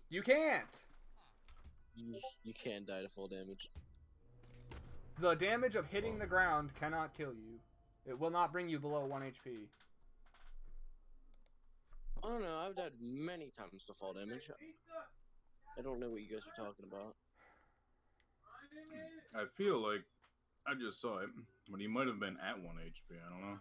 You can't! You can't die to full damage. The damage of hitting the ground cannot kill you. It will not bring you below 1 HP. I don't know, I've died many times to fall damage. I don't know what you guys are talking about. I feel like I just saw it, but he might have been at 1 HP. I don't know.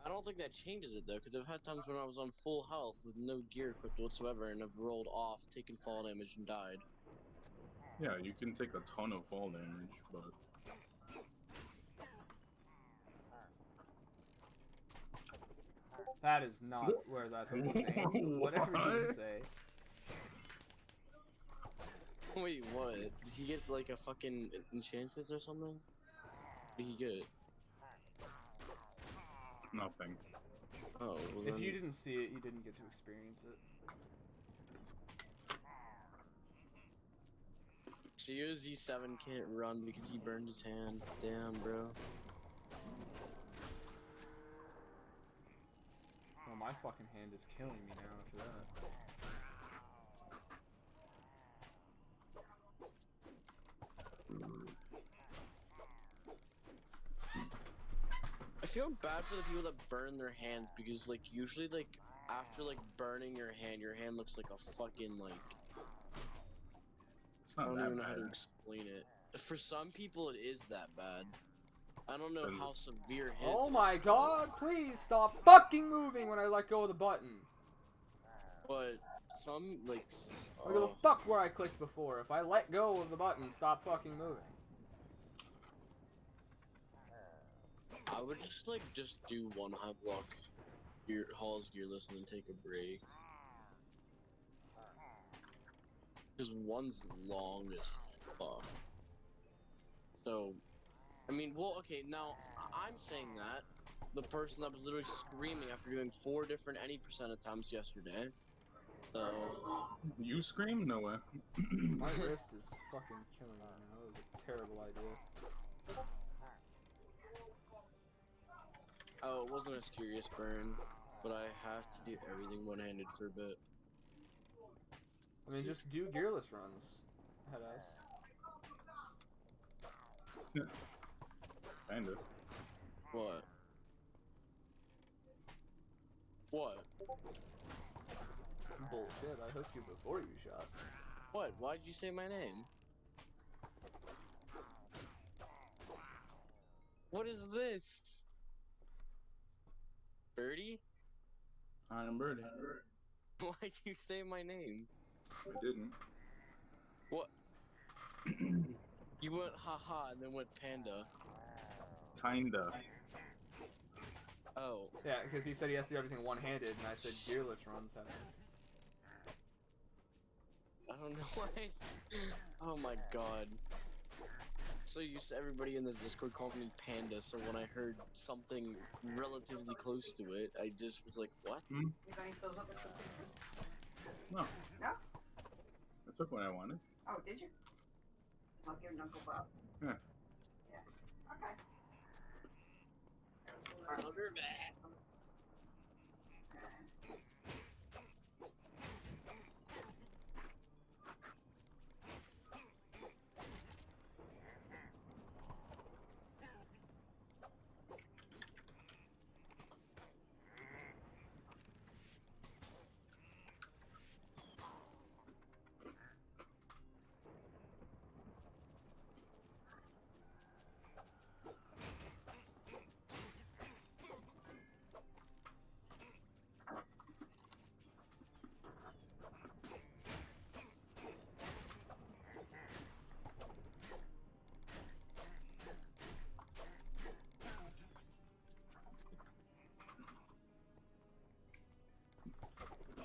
I don't think that changes it though, because I've had times when I was on full health with no gear equipped whatsoever and have rolled off, taken fall damage, and died. Yeah, you can take a ton of fall damage, but That is not where that hook was aimed. Whatever you say. Wait, what? Did he get like a fucking enchantress or something? What did he get? nothing. Oh, well If then... you didn't see it, you didn't get to experience it. Z7 can't run because he burned his hand. Damn, bro. Oh, my fucking hand is killing me now after that. I feel bad for the people that burn their hands because, like, usually, like, after, like, burning your hand looks like a fucking, like... It's I not don't that even know how bad. to explain it. For some people, it is that bad. I don't know how severe his Oh is, my god, please stop fucking moving when I let go of the button. But some, like... Look at the fuck where I clicked before. If I let go of the button, stop fucking moving. I would just, like, do one Highblock Hall's Gearless and then take a break. Because one's long as fuck. So, I mean, well, okay, now, I'm saying that. The person that was literally screaming after doing 4 different any % attempts yesterday. So... You scream? No way. My wrist is fucking killing me now. That was a terrible idea. Oh, it wasn't a serious burn, but I have to do everything one-handed for a bit. I mean, just do gearless runs, headass. Kinda. What? What? Bullshit, I hooked you before you shot. What? Why'd you say my name? What is this? Birdie? I am Birdie. Why'd you say my name? I didn't. What? You went haha and then went panda. Kinda. Oh. Yeah, because he said he has to do everything one-handed, and I said gearless runs, headass. I don't know why. Oh my god. So used to everybody in this Discord calling me Panda, so when I heard something relatively close to it, I just was like, what? Hmm? You don't eat those other cookies? No. No? I took what I wanted. Oh, did you? I'll give Uncle Bob. Yeah. Yeah. Okay. I'll be back.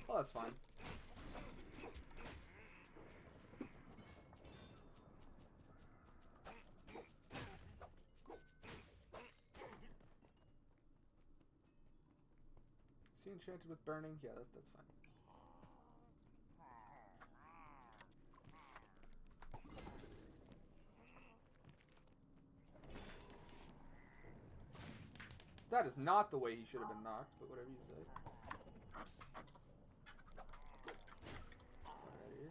Oh, that's fine. Is he enchanted with burning? Yeah, that's fine. That is not the way he should have been knocked, but whatever you say. Alrighty.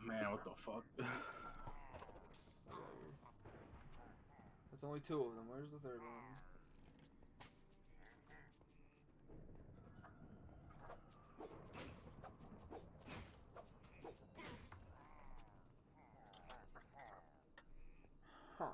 Man, what the fuck? That's only 2 of them. Where's the 3rd one? Huh.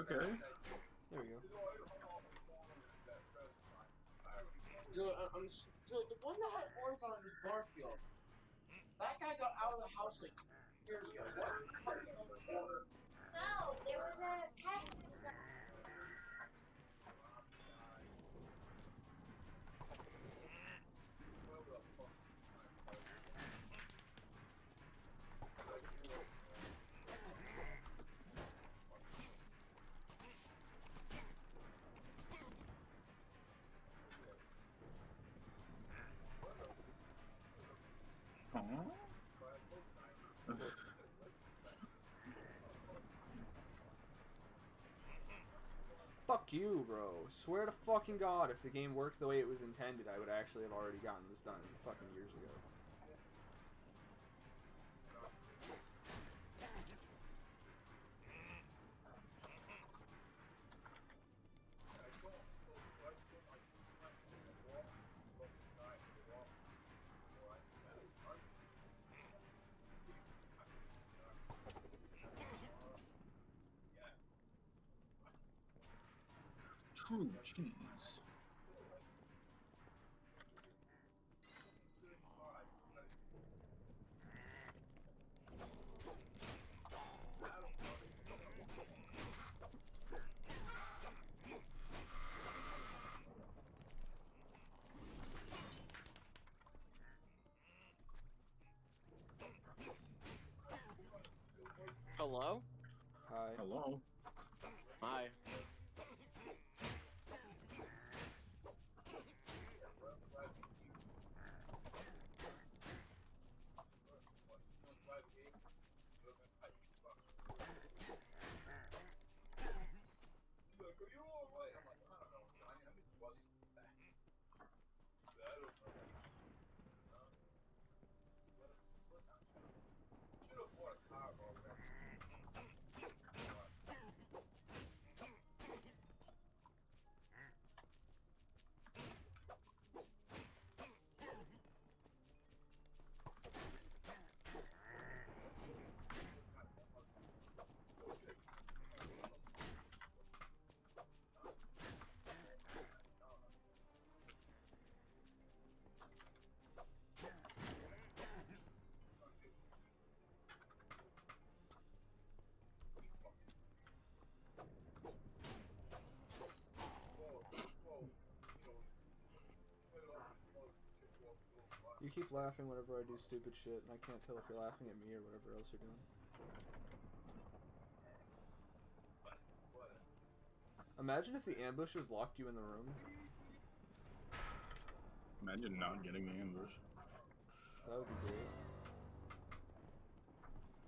Okay. There we go. Julie, the one that had orange on it was Garfield. That guy got out of the house like 2 years ago. What? No, there was a test. Fuck you, bro. Swear to fucking God, if the game worked the way it was intended, I would actually have already gotten this done fucking years ago. True cheese. Hello? Hi. Hello. Hi. You keep laughing whenever I do stupid shit, and I can't tell if you're laughing at me or whatever else you're doing. Imagine if the ambushes locked you in the room. Imagine not getting the ambush. That would be great.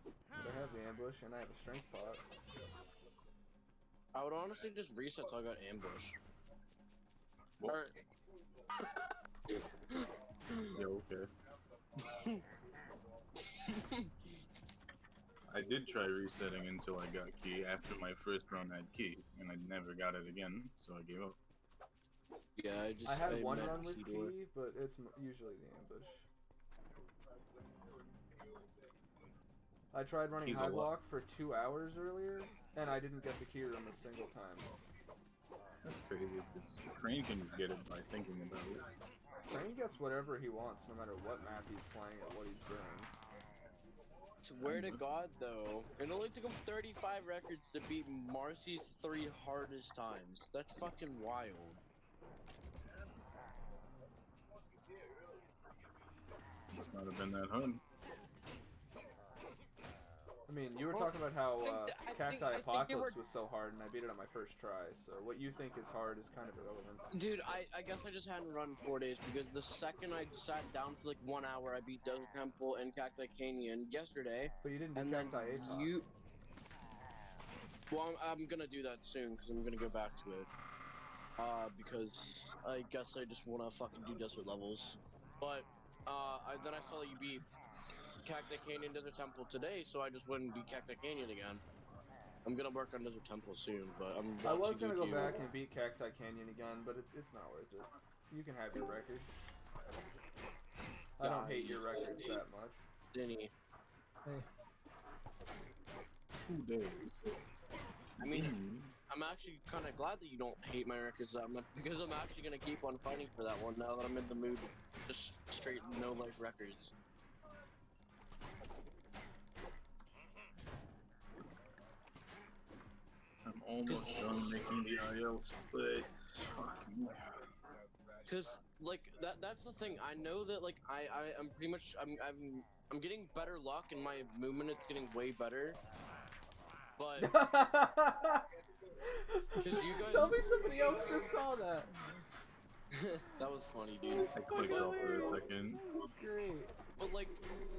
But I have the ambush, and I have a strength pot. I would honestly just reset till I got ambushed. Well, Or, yeah, okay. I did try resetting until I got key after my first run had key, and I never got it again, so I gave up. yeah, I had one met run with Keydor. key, but it's usually the ambush. I tried running Key's a lot. Highblock for 2 hours earlier, and I didn't get the key room a single time. That's crazy, because Crane can just get it by thinking about it. Crane gets whatever he wants, no matter what map he's playing or what he's doing. Swear to God, though, it only took him 35 records to beat Marcy's 3 hardest times. That's fucking wild. Must not have been that hard. I mean, you were Well, talking about how I think Cacti they Apocalypse were- was so hard, and I beat it on my first try, so what you think is hard is kind of irrelevant. Dude, I guess I just hadn't run 4 days because the second I sat down for like 1 hour, I beat Desert Temple and Cacti Canyon yesterday. But you didn't beat And then Cacti Apoc. you. Well, I'm gonna do that soon because I'm gonna go back to it. Because I guess I just wanna fucking do desert levels. But then I saw that you beat Cacti Canyon, Desert Temple today, so I just wouldn't beat Cacti Canyon again. I'm gonna work on Desert Temple soon, but I'm I was watching gonna go you. back and beat Cacti Canyon again, but it's not worth it. You can have your record. I don't hate your records that much. Denny. Hey. 2 days. I mean, I'm actually kind of glad that you don't hate my records that much because I'm actually gonna keep on fighting for that one now that I'm in the mood. Just straight no life records. I'm almost done making the IL split. Fucking. Cause like that's the thing. I know that like I'm pretty much I'm getting better luck and my movement is getting way better. But because you guys Tell me somebody else just saw that. that was funny, dude. I clicked off for a second. Great. But like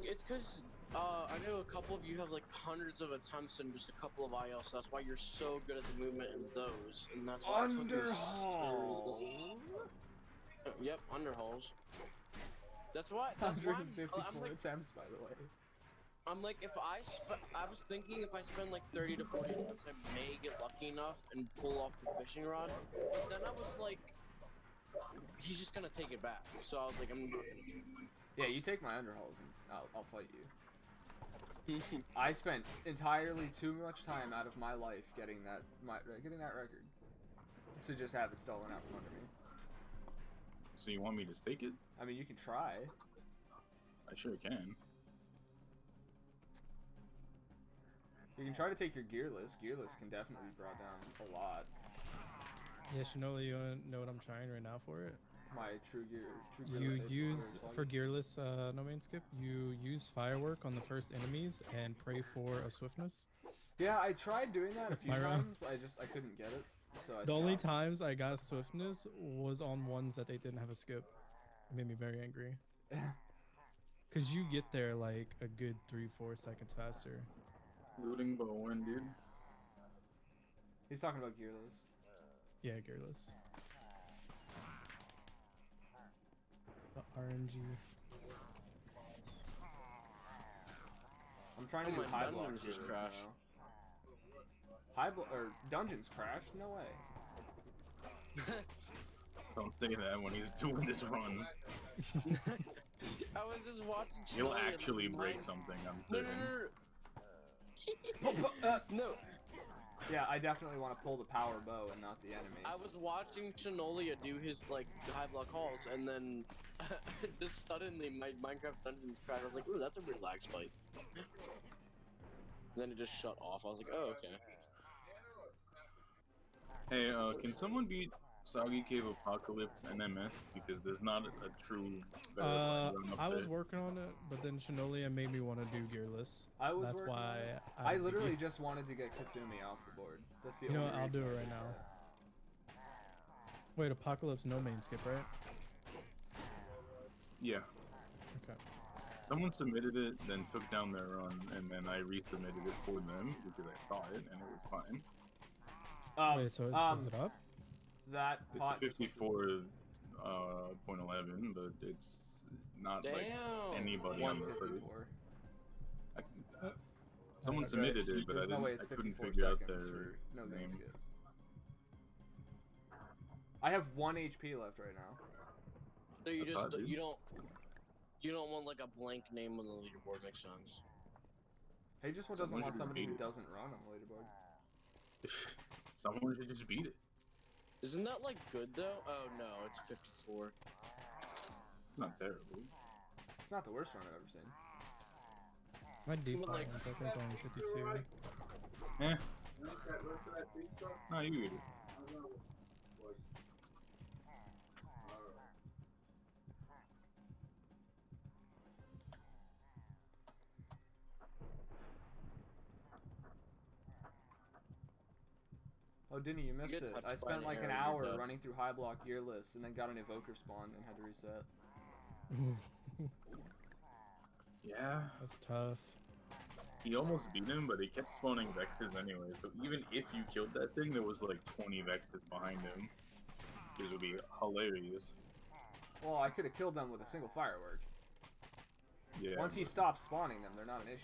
it's cause I know a couple of you have like hundreds of attempts and just a couple of IL, so that's why you're so good at the movement in those, and that's why it took me so... Underhauls. Yep, underhauls. That's why. That's why 154 I'm like, attempts, by the way. I'm like, if I was thinking if I spend like 30 to 40 attempts, I may get lucky enough and pull off the fishing rod. Then I was like, he's just gonna take it back. So I was like, I'm not gonna do it. Yeah, you take my underhauls and I'll fight you. I spent entirely too much time out of my life getting that record to just have it stolen out from under me. So you want me to stake it? I mean, you can try. I sure can. You can try to take your Gearless. Gearless can definitely be brought down a lot. Yeah, Shinola, you wanna know what I'm trying right now for it? My true You Gearless. use, for Gearless no main skip, you use Firework on the first enemies and pray for a Swiftness. Yeah, I tried doing that That's a few my round. times. I couldn't get it. So I The only stopped. times I got Swiftness was on ones that they didn't have a skip. It made me very angry. Because you get there like a good 3-4 seconds faster. Looting Bowen, dude. He's talking about Gearless. Yeah, Gearless. The RNG. I'm trying to Oh, do my Highblock dungeons just Gearless crashed. now. Highblock or dungeons crashed? No way. Don't say that when he's doing this run. I was just watching. He'll Shinola and actually break mine- something, I'm No, certain. no. Yeah, I definitely want to pull the power bow and not the enemy. I was watching Shinolia do his like high block hauls, and then just suddenly my Minecraft dungeons crashed. I was like, "Ooh, that's a weird lag spike." Then it just shut off. I was like, "Oh, okay." Hey, can someone beat Soggy Cave Apocalypse and MS? Because there's not a true verified run up I was there. working on it, but then Shinolia made me want to do Gearless. I was That's working on why it. I I literally just wanted to get Kasumi off the board. That's the You know only what, I'll reason do it I right did now. that. Wait, Apocalypse no main skip, right? Yeah. Okay. Someone submitted it, then took down their run, and then I resubmitted it for them because I saw it and it was fine. Wait, so is it up? That It's pot 54.11, but it's not like Damn. anybody on the server. 154. Someone Okay, submitted it, but there's no way it's I couldn't 54 figure out seconds their for no main name. skip. I have 1 HP left right now. So you That's just hot, dude. you don't want like a blank name on the leaderboard. Makes sense. He just doesn't Someone want should somebody who beat it. doesn't run on the leaderboard. Someone should just beat it. Isn't that like good though? Oh no, it's 54. It's not terrible. It's not the worst run I've ever seen. My default like- one's I think only 52. Eh. No, you eat it. Oh, Dinny, you missed get it. touched I by spent an like an arrow, you're hour dead. running through Highblock Gearless and then got an evoker spawn and had to reset. Yeah. That's tough. He almost beat him, but he kept spawning Vexes anyway, so even if you killed that thing, there was like 20 Vexes behind him. This would be hilarious. Well, I could have killed them with a single firework. Yeah. Once he but stops spawning them, they're not an issue.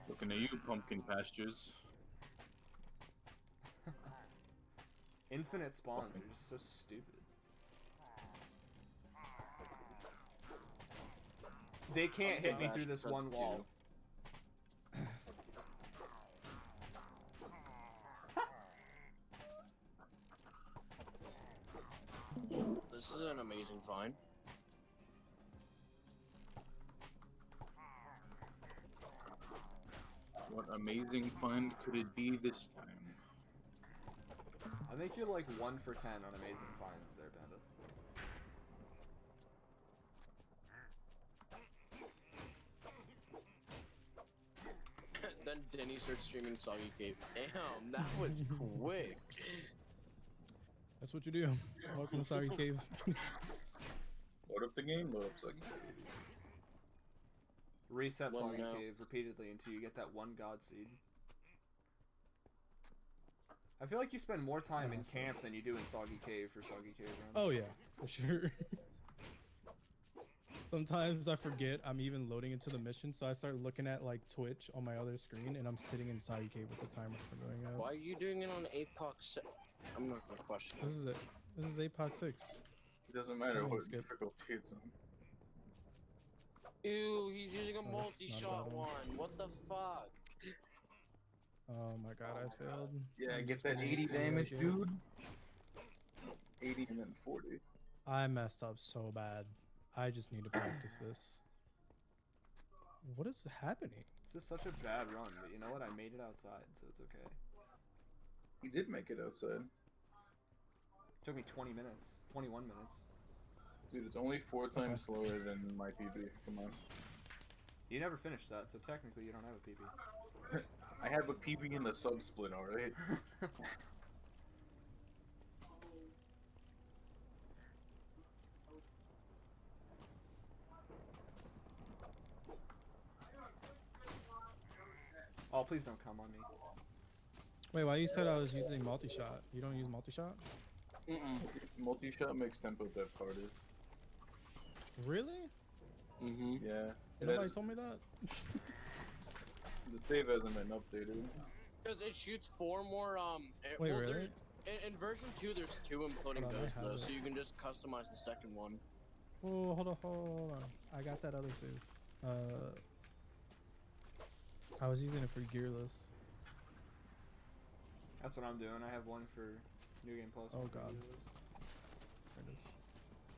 looking at you, pumpkin pastures. Infinite spawns are just so stupid. They can't hit me through this one wall. Amazing find. What amazing find could it be this time? I think you're like 1 for 10 on amazing finds there, Panda. Then Denny starts streaming Soggy Cave. Damn, that was quick. That's what you do. Welcome to Soggy Cave. Load up the game, load up Soggy. Reset Well, Soggy no. Cave repeatedly until you get that 1 God Seed. I feel like you spend more time in camp than you do in Soggy Cave for Soggy Cave runs. Oh yeah, for sure. Sometimes I forget I'm even loading into the mission, so I start looking at like Twitch on my other screen, and I'm sitting in Soggy Cave with the timer going out. Why are you doing it on APOC 6? I'm not gonna question This it. is it. This is APOC 6. It doesn't matter Everything's what good. difficulty it's on. Ew, he's using a Oh, this is not a multi-shot bad one. one. What the fuck? Oh my god, I failed. Yeah, I'm get just that gonna 80 see what I damage, get. dude. 80 and then 40. I messed up so bad. I just need to practice this. What is happening? This is such a bad run, but you know what? I made it outside, so it's okay. He did make it outside. Took me 20 minutes. 21 minutes. Dude, it's only 4 times slower than my PB. Come on. You never finished that, so technically you don't have a PB. I have a PB in the sub split, alright? Oh, please don't come on me. Wait, why you said I was using multi-shot? You don't use multi-shot? Mm-mm. Multi-shot makes tempo theft harder. Really? Mm-hmm. Yeah. Nobody told me that. The save hasn't been updated. Because it shoots 4 more, Wait, well, really? In version 2, there's 2 imploding Hold on, I ghosts, have though, it. so you can just customize the second one. Oh, hold on. I got that other save. I was using it for Gearless. That's what I'm doing. I have one for New Game Plus. Oh, one for God. Gearless. There it is.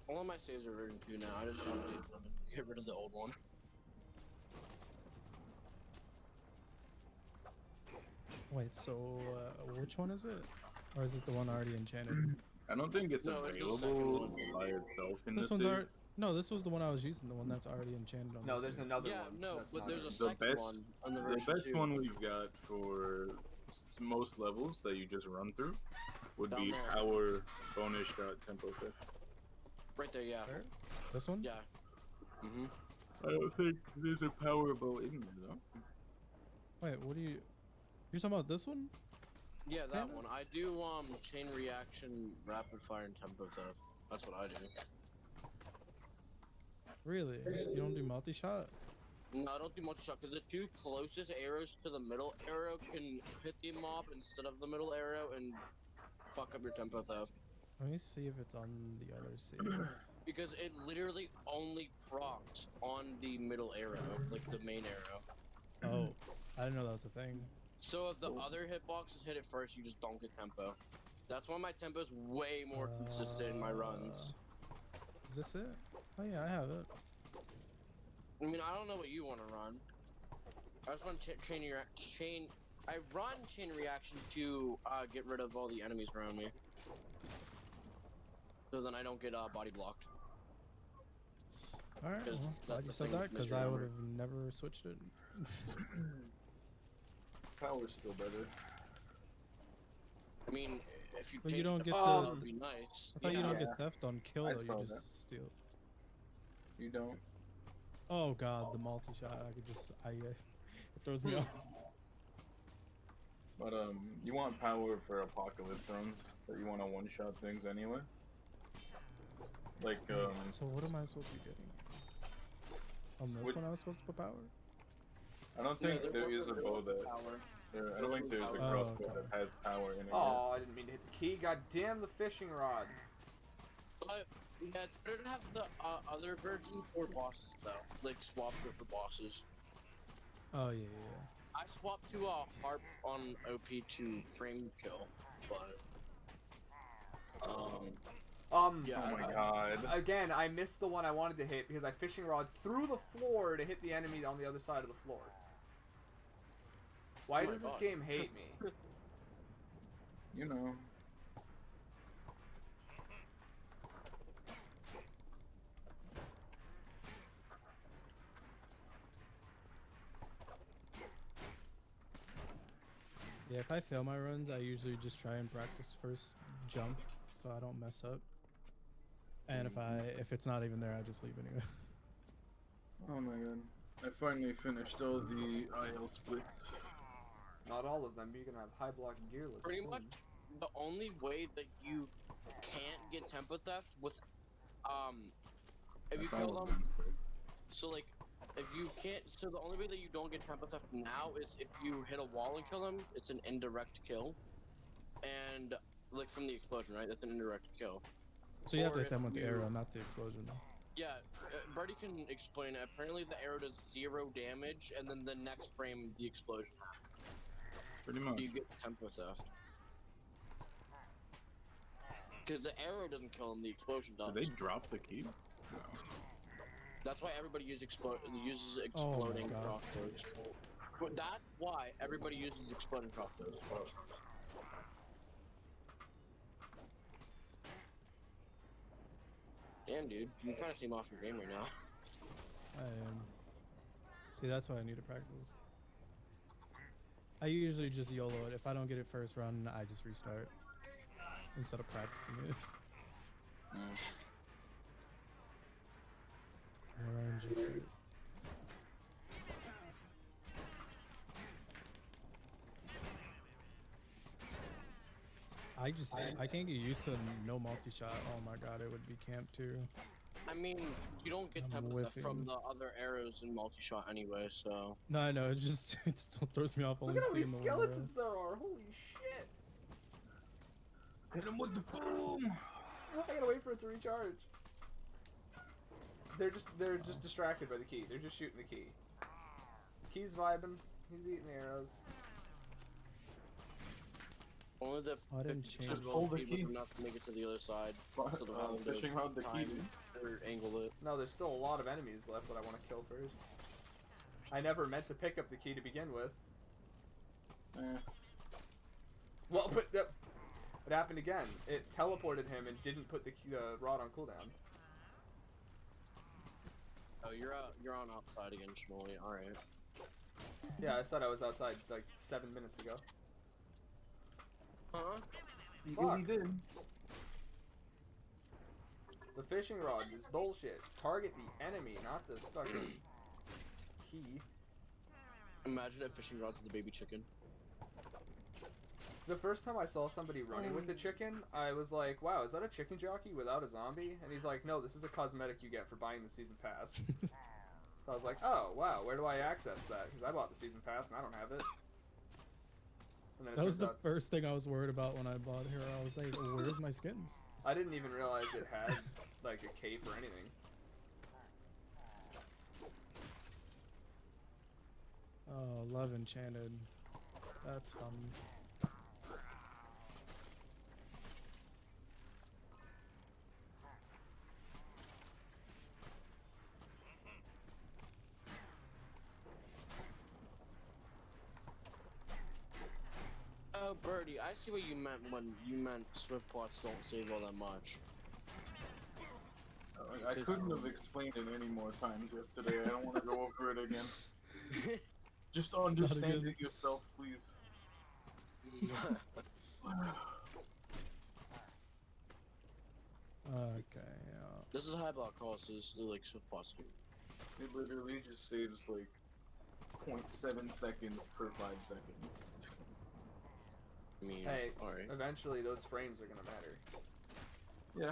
All of my saves are version 2 now, I just updated them and get rid of the old one. Wait, so which one is it? Or is it the one already enchanted? I don't think it's No, it's the second available one. by itself in This the one's save. already. No, this was the one I was using, the one that's already enchanted on No, the there's save. another Yeah, one. no, that's but not there's a in. The second best- one on the The version best 2. one we've got for most levels that you just run through would Down be there. power, bonus shot, tempo theft. Right there, yeah. There? This one? Yeah. Mm-hmm. I don't think there's a power bow in there though. Wait, what are you? You're talking about this one? Yeah, that Panda? one. I do, chain reaction, rapid fire, and tempo theft. That's what I do. Really? You don't do multi-shot? No, I don't do multi-shot, because the 2 closest arrows to the middle arrow can hit the mob instead of the middle arrow and fuck up your tempo theft. Let me see if it's on the other save. Because it literally only procs on the middle arrow, like the main arrow. Oh, I didn't know that was a thing. So if the other hitboxes hit it first, you just don't get tempo. That's why my tempo's way more consistent in my runs. Is this it? Oh yeah, I have it. I mean, I don't know what you want to run. I just run chain. I run chain reactions to get rid of all the enemies around me, so then I don't get body blocked. All right, Because well, that's glad you the said thing that with because Mr. I Hammer. would have never switched it. Power's still better. I mean, if you But you change don't the get power, the- that would be nice. I thought you don't Yeah. get theft on kill I though. saw You that. just steal. You don't. Oh god, the multi-shot. I could just. It throws me off. But you want power for apocalypse runs, but you want to one-shot things anyway. Like So what am I supposed to be getting? On this What- one, I was supposed to put power. I don't Yeah, think they're there both is a bow that. power. I don't think there's a Oh, crossbow okay. that has power in it. Oh, I didn't mean to hit the key. God damn the fishing rod. But yeah, it's better to have the other version for bosses though. Like swap it for bosses. Oh yeah. I swapped to a harp on OP to frame kill, but Yeah, Oh my god. Again, I missed the one I wanted to hit because I fishing rod through the floor to hit the enemy on the other side of the floor. Why Oh my does this God. game hate me? You know. Yeah, if I fail my runs, I usually just try and practice first jump so I don't mess up. And if it's not even there, I just leave anyway. Oh my god. I finally finished all the IL splits. Not all of them. You can have Highblock Gearless. pretty soon. much the only way that you can't get tempo theft with, if you That's all kill of them, them. so like, if you can't, so the only way that you don't get tempo theft now is if you hit a wall and kill them, it's an indirect kill. And, like, from the explosion, right? That's an indirect kill. So you have to Or hit them if with the you- arrow, not the explosion. Yeah, Birdie can explain it. Apparently the arrow does 0 damage, and then the next frame, the explosion happens. Pretty much. You get tempo theft. Because the arrow doesn't kill him, the explosion does. Did they drop the key? No. That's why everybody uses Oh my exploding God. crossbows. But that's why everybody uses exploding crossbows. Damn, dude, you kind of seem off your game right now. I am. See, that's why I need to practice. I usually just YOLO it. If I don't get it first run, I just restart instead of practicing it. Orange. Okay. I can't get used to no multi-shot. Oh my god, it would be camp too. I mean, you don't get I'm tempo theft from whiffing. the other arrows in multi-shot anyway, so... No, I know, it just it still throws me off only Look at how many seeing the one arrow. skeletons there are. Holy shit! Hit him with the boom! I gotta wait for it to recharge. They're just distracted by the key. They're just shooting the key. Key's vibing. He's eating arrows. Only the I didn't 50% change. Hold the speed was key. enough to make it to the other side. Instead of having to Fishing rod the key. time or angle it. No, there's still a lot of enemies left that I want to kill first. I never meant to pick up the key to begin with. Well, but it happened again. It teleported him and didn't put the rod on cooldown. Oh, you're on outside again, Shmuley. All right. Yeah, I said I was outside like 7 minutes ago. Huh? You Fuck. really did. The fishing rod is bullshit. Target the enemy, not the fucking key. Imagine if fishing rod's the baby chicken. The first time I saw somebody running with the chicken, I was like, wow, is that a chicken jockey without a zombie? And he's like, no, this is a cosmetic you get for buying the season pass. So I was like, oh, wow, where do I access that? Because I bought the season pass and I don't have it. And then it That was turns the out, first thing I was worried about when I bought Hero. I was like, where's my skins? I didn't even realize it had, like, a cape or anything. Oh, love enchanted. That's fun. Oh, Birdie, I see what you meant when you meant swift plots don't save all that much. I couldn't have explained it any more times yesterday. I don't want to go over it again. Just understand it yourself, please. Okay, yeah. This is Highblock courses, like swift plots do. It literally just saves like 0.7 seconds per 5 seconds. I mean, Hey, alright. eventually those frames are going to matter. Yeah,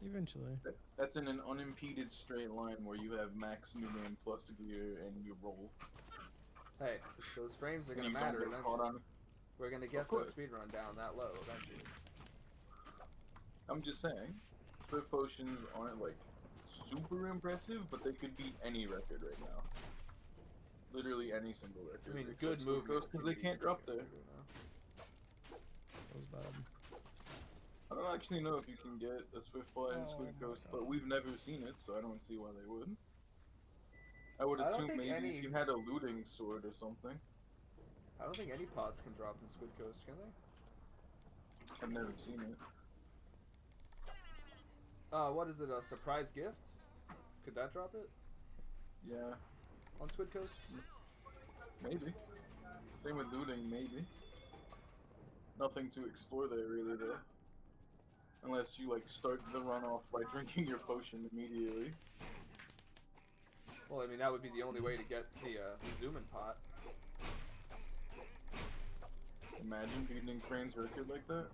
Eventually. that's in an unimpeded straight line where you have max new game plus gear and you roll. Hey, those frames are And going to you don't matter get caught eventually. on. We're going to get Of course. the speedrun down that low eventually. I'm just saying, Swift Potions aren't like super impressive, but they could beat any record right now. Literally any single record. I mean, except good Swift movement. because they can't drop there. That was bad. I don't actually know if you can get a Swift Fly in Oh Squid my Coast, God. but we've never seen it, so I don't see why they would. I would I don't assume think maybe any- if you had a looting sword or something. I don't think any pots can drop in Squid Coast, can they? I've never seen it. What is it? A surprise gift? Could that drop it Yeah, on Squid Coast? maybe. Same with looting, maybe. Nothing to explore there really though. Unless you like start the run off by drinking your potion immediately. Well, I mean that would be the only way to get the zoom-in pot. Imagine beating Crane's record like that.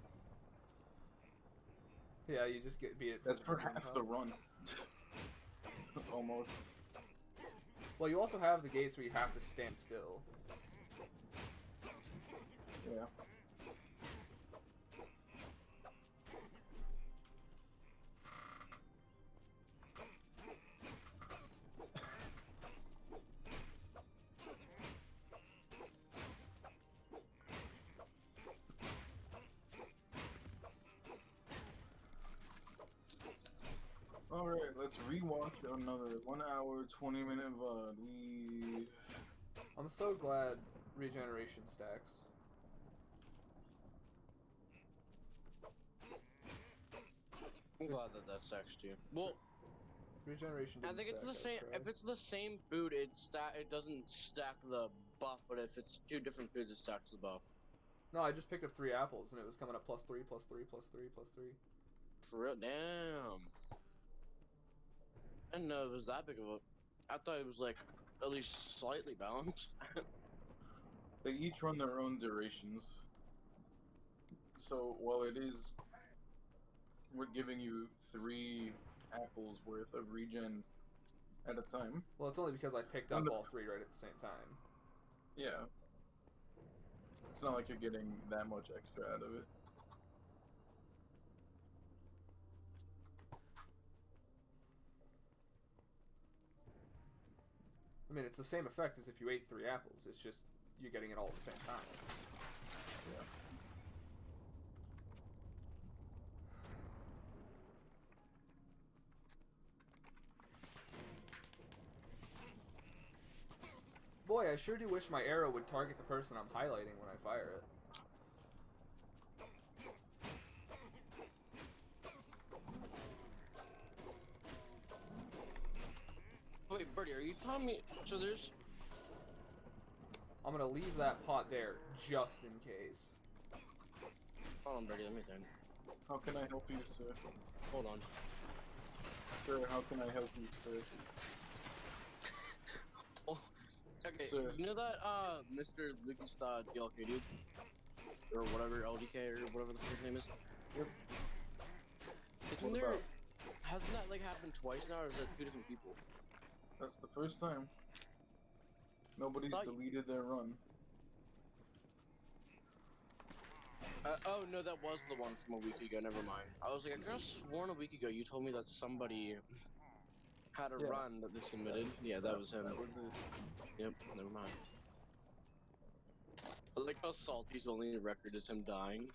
Yeah, you just beat it. That's with for the zoom-in half pot. the run. Almost. Well, you also have the gates where you have to stand still. Yeah. Alright, let's rewatch another 1 hour, 20-minute VOD. I'm so glad regeneration stacks. I'm glad that that's actually. Well, Regeneration. I didn't think it's stack, the same. I'd cry. If it's the same food, it doesn't stack the buff. But if it's two different foods, it stacks the buff. No, I just picked up 3 apples and it was coming up +3, +3, +3, +3. For real, damn. I didn't know it was that big of a. I thought it was like at least slightly balanced. They each run their own durations. So while it is, we're giving you 3 apples worth of regen at a time. Well, it's only because I picked up When the- all 3 right at the same time. Yeah. It's not like you're getting that much extra out of it. I mean, it's the same effect as if you ate 3 apples. It's just you're getting it all at the same time. Yeah. Boy, I sure do wish my arrow would target the person I'm highlighting when I fire it. Wait, Birdie, are you telling me? So there's. I'm gonna leave that pot there just in case. Hold on, Birdie. Let me think. How can I help you, sir? Hold on. Sir, how can I help you, sir? Oh, okay. Sir. You know that Mr. Lucas DLK dude, or whatever LDK or whatever the fuck his name is. Yep. Isn't What there? about? Hasn't that like happened twice now, or is that 2 different people? That's the first time. Nobody's Thought- deleted their run. Oh no, that was the one from a week ago. Never mind. I was like, I could have sworn a week ago you told me that somebody had a Yeah. run that they submitted. Yeah, that was him. That was it. Yep, never mind. I like how Salty's only record is him dying.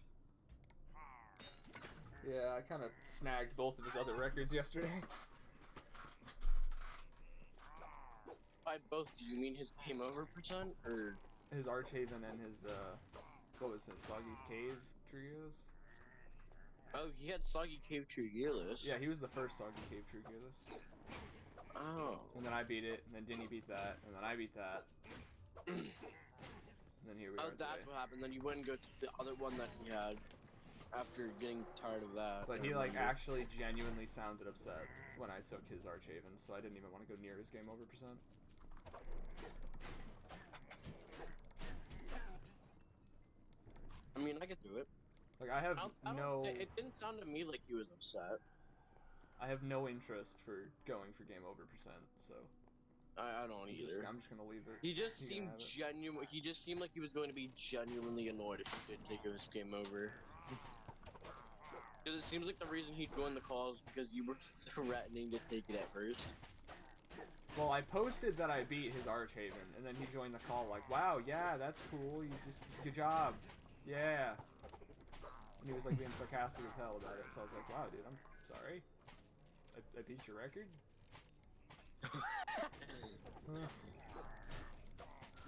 Yeah, I kind of snagged both of his other records yesterday. By both, do you mean his game over percent, or His Archhaven and his, what was his, Soggy Cave Trios? oh, he had Soggy Cave True Gearless. Yeah, he was the first Soggy Cave True Gearless. Oh. And then I beat it, and then Dinny beat that, and then I beat that. And then here we Oh, are that's today. what happened. Then you wouldn't go to the other one that he had after getting tired of that. But I he, like, remember. actually genuinely sounded upset when I took his Archhaven, so I didn't even want to go near his game over percent. I mean, I get through it. Like, I have I no... don't, it didn't sound to me like he was upset. I have no interest for going for game over percent, so... I don't either. I'm just gonna leave it. He just You can seemed have it. genuine. He just seemed like he was going to be genuinely annoyed if he did take his game over. Because it seems like the reason he joined the call is because you were threatening to take it at first. Well, I posted that I beat his Archhaven, and then he joined the call like, wow, yeah, that's cool, you just, good job. Yeah. And he was like being sarcastic as hell about it. So I was like, wow, dude, I'm sorry. I beat your record? I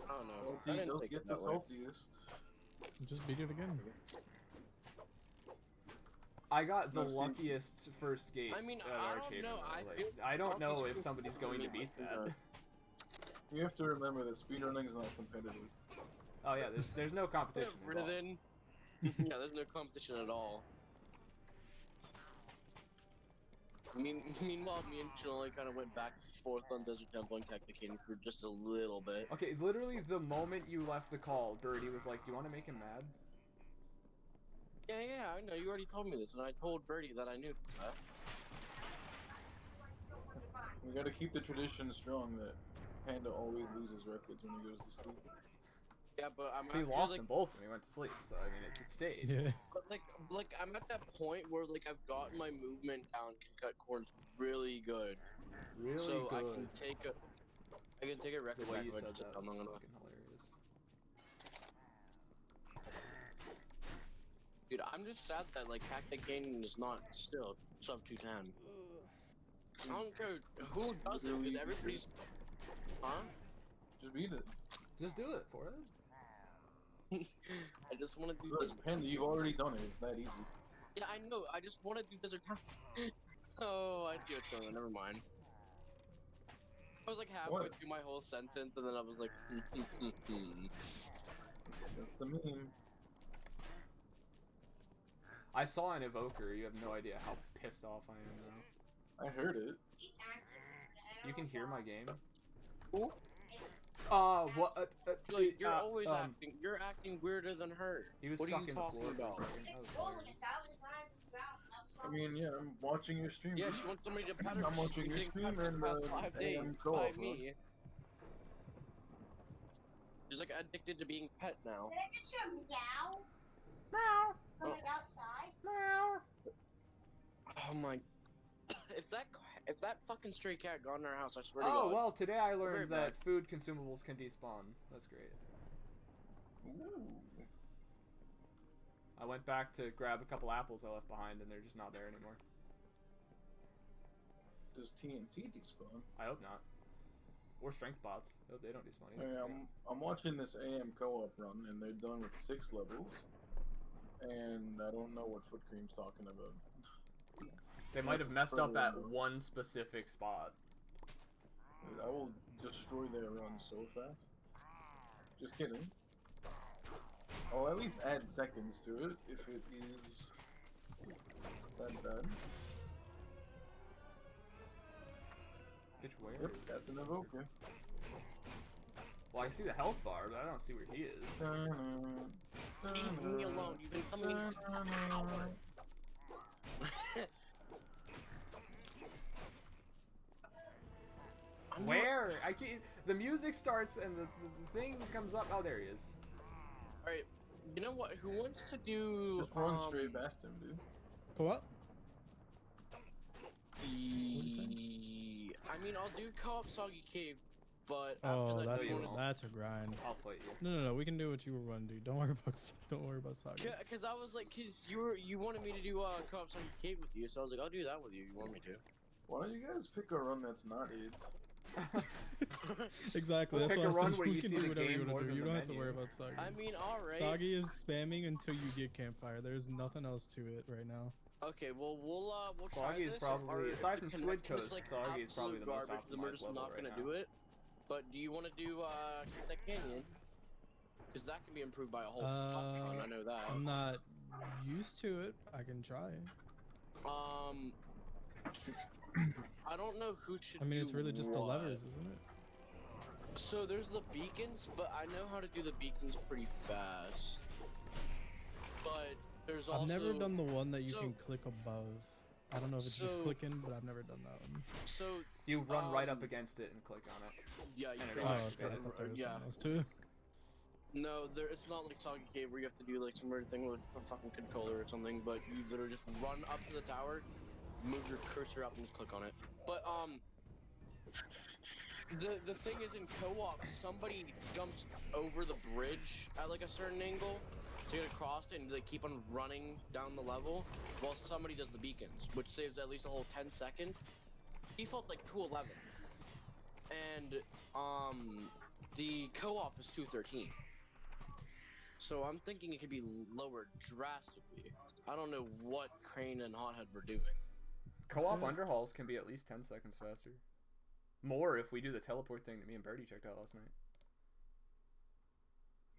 don't know. I Salty didn't does take get it the that way. saltiest. Just beat it again. I got the No, see- luckiest first gate I mean, at I our don't chamber, know, though. I Like, feel I don't know salty's if cool somebody's for going me, to beat but, that. You have to remember that speedrunning is not competitive. Oh yeah, there's no competition involved. Rhythm. Yeah, there's no competition at all. Meanwhile, me and Chile kind of went back and forth on Desert Temple and Cacticating for just a little bit. Okay, literally the moment you left the call, Birdie was like, "Do you want to make him mad?" Yeah, I know. You already told me this, and I told Birdie that I knew that. We gotta keep the tradition strong that Panda always loses records when he goes to sleep. Yeah, but I'm He actually, lost like, them both when he went to sleep, so I mean, it stayed. Yeah. but like I'm at that point where like I've gotten my movement down, can cut corners really good, Really so good. I can take a The record way back you if I said just that I'm was not gonna. fucking hilarious. Dude, I'm just sad that like Cacticating is not still sub 210. I don't care who does it because everybody's. Huh? Just beat it. Just do it for it. I just want to do this. Look, Panda, you've already done it. It's that easy. Yeah, I know. I just want to do Desert Temple. Oh, I see what's going on. Never mind. I was like halfway What? through my whole sentence, and then I was like, That's the meme. I saw an evoker. You have no idea how pissed off I am now. I heard it. You can hear my game. Who? What? Like, you're always um, acting. You're acting weirder than her. He was What are stuck you in the talking floor about? for a second. That was weird. I mean, yeah, I'm watching your stream. Yeah, dude. she wants somebody to pet her. I'm She's watching been your getting stream pet for the and past 5 AM days co-op, by bro. me. She's like addicted to being pet now. Did I just hear meow Meow, from like outside? meow. Oh my! If that fucking stray cat got in our house, I swear to Oh God. well, today I very learned bad. that food consumables can despawn. That's great. Ooh. I went back to grab a couple apples I left behind, and they're just not there anymore. Does TNT despawn? I hope not. Or strength bots. I hope they don't despawn I either. mean, I'm watching this AM co-op run, and they're done with 6 levels. And I don't know what Foot Cream's talking about. They might have Unless it's messed up further at in the- one specific spot. Dude, I will destroy their run so fast. Just kidding. I'll at least add seconds to it if it is that bad. Bitch, where Yep, is that's an he? evoker. Well, I see the health bar, but I don't see where he is. Leave me alone. You've been coming in for the past hour. I'm not- Where? I can't. The music starts and the thing comes up. Oh, there he is. Alright, you know what? Who wants to do? Just run straight past him, dude. Co-op? I mean, I'll do co-op Soggy Cave, but after Oh, that, that's you a, won't. that's a grind. I'll fight you. No. We can do what you were going to do. Don't worry about Saga. Cause I was like, cause you wanted me to do co-op Soggy Cave with you, so I was like, I'll do that with you. You want me to? Why don't you guys pick a run that's not AIDS? Exactly. We'll That's pick why a I run said where you you can see do the whatever game you more want to do. than You the don't have to menu. worry about Saga. I mean, all right. Soggy is spamming until you get campfire. There's nothing else to it right now. Okay, well we'll try Soggy is this. probably- or if aside the from Squid connection is, Coast, like, Soggy is probably absolute the most garbage, then we're optimized just level not right gonna now. do it. But do you want to do that canyon? Because that can be improved by a whole fuck ton. I know that. I'm not used to it. I can try. I don't know who should. I mean, it's do really just the what. levers, isn't it? So there's the beacons, but I know how to do the beacons pretty fast. But there's also. I've never done the one that you so- can click above. I don't know if it's just so- clicking, but I've never done that one. So You run right up Um, against it and click on it. yeah, you And it pretty Oh, much goes okay. I just- thought there was yeah. something else too. No, it's not like Soggy Cave where you have to do like some weird thing with a fucking controller or something, but you literally just run up to the tower, move your cursor up and just click on it. But the thing is in co-op, somebody jumps over the bridge at like a certain angle, to get across it and they keep on running down the level while somebody does the beacons, which saves at least a whole 10 seconds. Default's like 2:11, and the co-op is 2:13. So I'm thinking it could be lowered drastically. I don't know what Crane and Hothead were doing. Co-op underhauls can be at least 10 seconds faster. More if we do the teleport thing that me and Birdie checked out last night.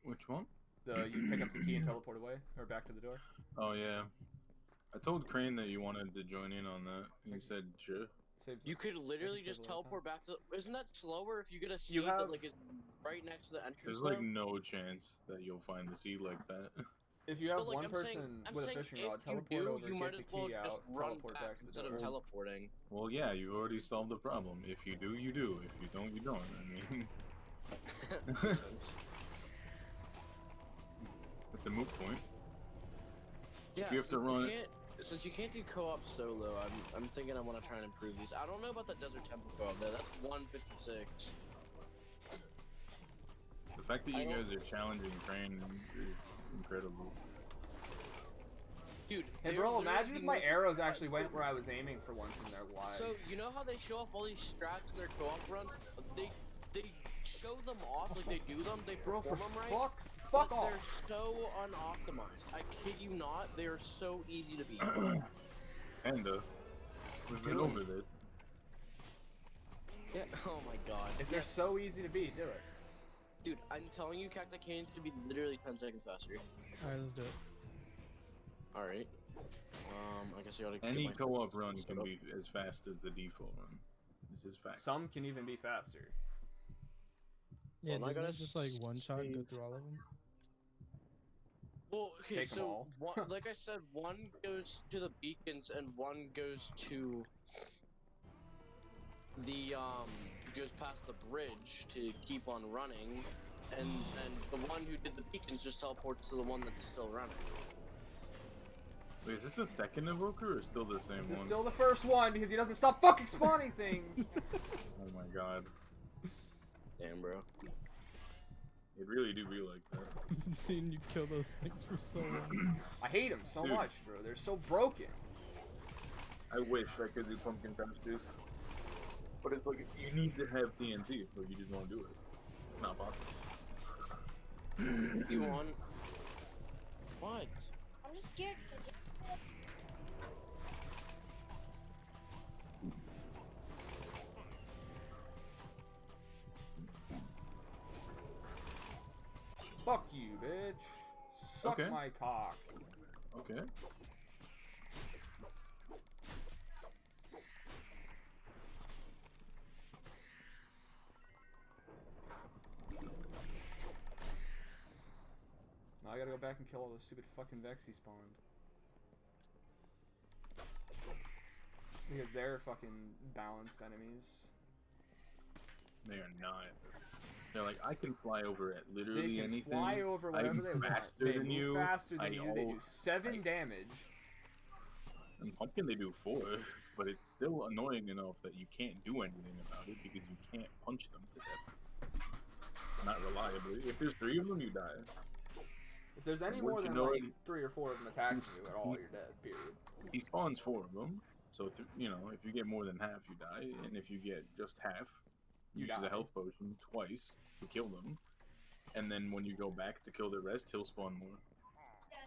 Which one? You pick up the key and teleport away, or back to the door. Oh yeah. I told Crane that you wanted to join in on that. He said sure. Saves You could literally saves just a lot of teleport back to. Isn't that slower if you get a seat You have- that like is right next to the entrance? There's though? like no chance that you'll find the seed like that. If you have But, like, one I'm person saying- I'm with a saying fishing if rod, you teleport do, over, you get might the as well key just out, run teleport back to the instead door. of teleporting. Well, yeah, you already solved the problem. If you do, you do. If you don't, you don't. I mean, Makes sense. it's a moot point. Yeah, you have to run it- since you can't do co-op solo, I'm thinking I want to try and improve these. I don't know about the Desert Temple co-op though. That's 156. The fact that I you don't- guys are challenging Crane is incredible. Dude, Hey they're bro, literally imagine the if my most- arrows actually went where I was aiming for once in their lives. So you know how they show off all these strats in their co-op runs? They show them off like they do them. They Bro, perform for them right. fuck But off. they're so unoptimized. I kid you not, they are so easy to beat. Panda, we've been Do it. over this. Yeah. Oh my god. If they're Yes. so easy to beat, do it. Dude, I'm telling you, Cacti Canyons could be literally 10 seconds faster. Alright, let's do it. Alright. I guess you ought to Any get my co-op first run set can up. be as fast as the default run. This is fact. Some can even be faster. Yeah, Well, I didn't gotta it just like one shot and go save- through all of them? Well, okay, Take 'em so all. one, like I said, one goes to the beacons and one goes to the goes past the bridge to keep on running, and the one who did the beacons just teleports to the one that's still running. Wait, is this a second invoker or still the same This one? is still the first one because he doesn't stop fucking spawning things. Oh my god. Damn, bro. It really do be like that. I've been seeing you kill those things for so long. I hate them so Dude. much, bro. They're so broken. I wish I could do pumpkin patches. But it's like, you need to have TNT, or you just won't do it. It's not possible. You want? What? I'm just scared because Fuck you, bitch. Suck Okay. my cock. Okay. Now I gotta go back and kill all those stupid fucking Vex he spawned. Because they're fucking balanced enemies. They are not. They're like, I can fly over at They literally can anything. fly over whatever I'm they want. faster They than move you. faster than I you. They do know. 7 damage. And pumpkin they do 4, but it's still annoying enough that you can't do anything about it because you can't punch them to death. Not reliably. If there's 3 of them, you die. If there's any And more once than you know like it- 3 or 4 of them attacking you at all, you're dead. Period. He spawns 4 of them, so you know, if you get more than half, you die, and if you get just half, You use die. a health potion twice to kill them, and then when you go back to kill the rest, he'll spawn more.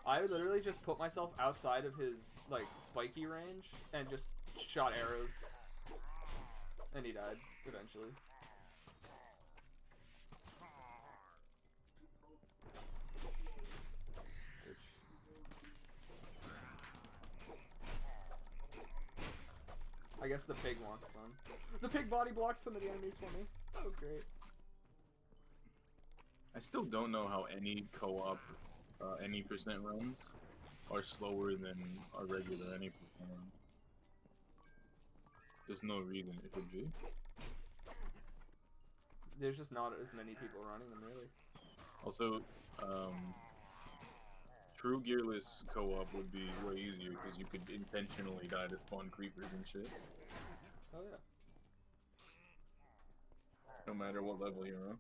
I literally just put myself outside of his like spiky range and just shot arrows, and he died eventually. I guess the pig wants some. The pig body blocked some of the enemies for me. That was great. I still don't know how any co-op, any percent runs are slower than our regular any percent run. There's no reason it could be. There's just not as many people running them, really. Also, true Gearless co-op would be way easier because you could intentionally die to spawn creepers and shit, Oh yeah. no matter what level you're on.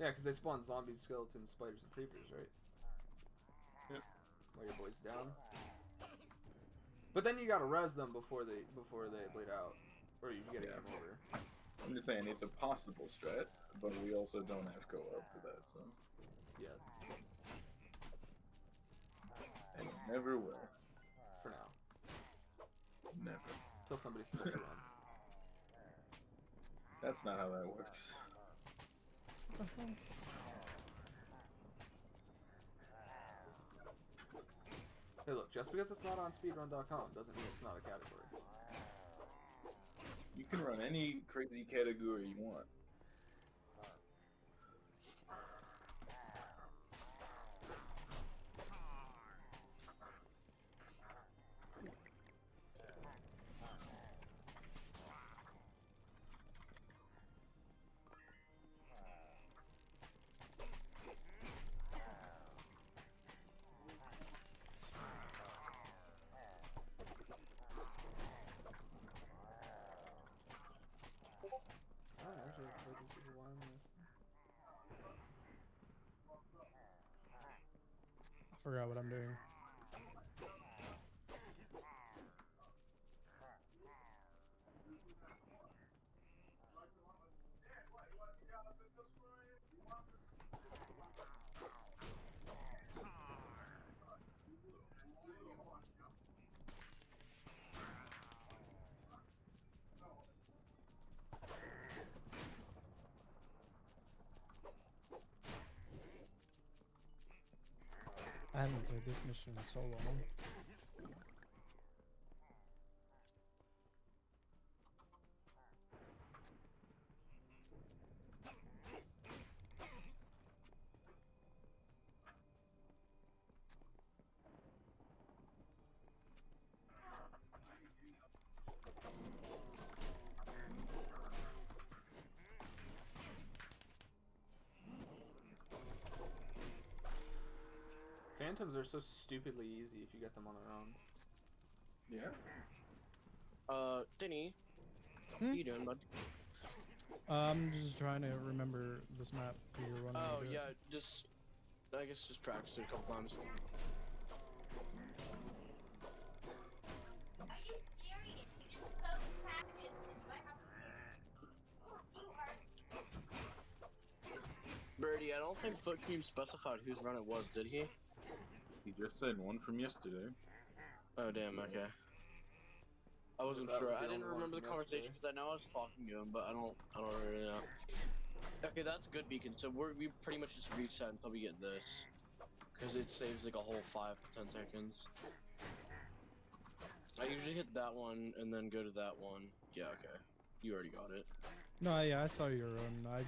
Yeah, because they spawn zombies, skeletons, spiders, and creepers, right? Yep. While your boy's down. But then you gotta res them before they bleed out, or you get a game over. I'm just saying it's a possible strat, but we also don't have co-op for that, so. Yeah, And never will. for now, Never. until somebody submits a run. That's not how that works. Hey, look, just because it's not on speedrun.com doesn't mean it's not a category. You can run any crazy category you want. Oh, actually, it's like super wild. I forgot what I'm doing. I haven't played this mission in so long. Phantoms are so stupidly easy if you get them on their own. Yeah. Denny, what are you doing, bud? I'm just trying to remember this map. 'Cause you're running Oh, me through yeah, it. just, I guess just practice it a couple times. Are you serious? You just spoke practice. This might have to. You are. Birdie, I don't think Foot Cream specified whose run it was, did he? He just said one from yesterday. Oh, damn, okay. I wasn't That sure. was the I didn't only one remember the from conversation yesterday. because I know I was talking to him, but I don't really know. Okay, that's good, Beacon. So we pretty much just reset until we get this. Because it saves like a whole 5 to 10 seconds. I usually hit that one and then go to that one. Yeah, okay. You already got it. No, yeah, I saw your run. I